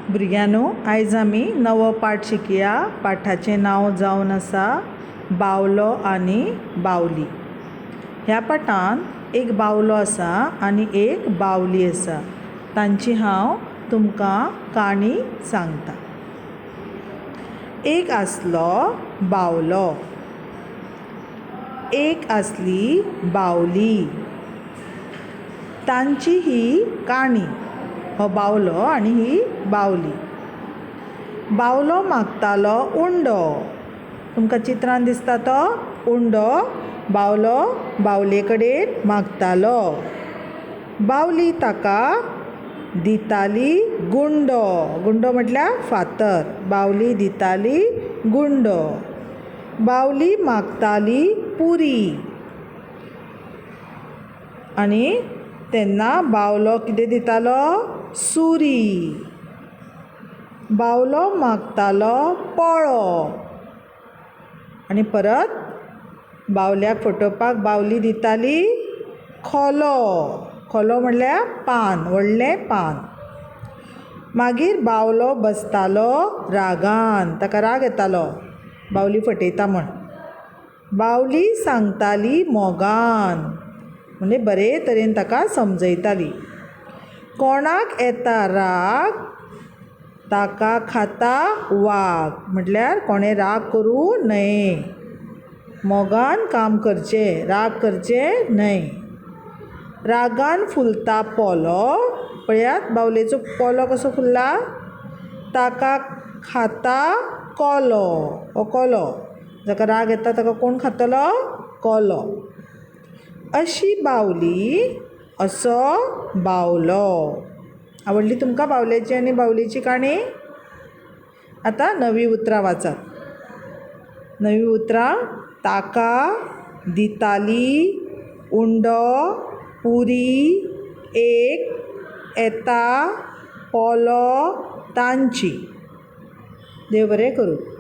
भुरग्यांनो, आयज आमी नवो पाठ शिकया। पाठाचें नांव जावन आसा बावलो आनी बावली। ह्या पाठांत एक बावलो आसा आनी एक बावली आसा। तांची हांव तुमकां काणी सांगता। एक आसलो बावलो, एक आसली बावली। तांची ही काणी। हो बावलो आनी ही बावली। बावलो मागतालो उंडो। तुमकां चित्रान दिसता तो उंडो बावलो बावले कडेन मागतालो। बावली ताका दिताली गुंडो। गुंडो म्हटल्यार फातर। बावली दिताली गुंडो। बावली मागताली पुरी आनी तेन्ना बावलो कितें दितालो? सुरी। बावलो मागतालो पळो आनी परत बावल्याक फटोवपाक बावली दिताली खोलो। खोलो म्हणल्यार पान, व्हडलें पान। मागीर बावलो बसतालो रागान। ताका राग येतालो बावली फटयता म्हण। बावली सांगताली मोगान, म्हणजे बरे तरेन ताका समजयताली। कोणाक येता राग ताका खाता वाग, म्हटल्यार कोणें राग करूं न्हये। मोगान काम करचें, राग करचें न्हय। रागान फुलता पोलो। पळयात बावलेचो पोलो कसो फुल्ला। ताका खाता कोलो। हो कोलो, जाका राग येता ताका कोण खातलो? कोलो। अशी बावली असो बावलो। आवडली तुमकां बावल्याची आनी बावलीची काणी? आतां नवी उतरां वाचात। नवी उतरां: ताका, दिताली, उंडो, पुरी, एक, येता, पोलो, तांची। देव बरें करूं।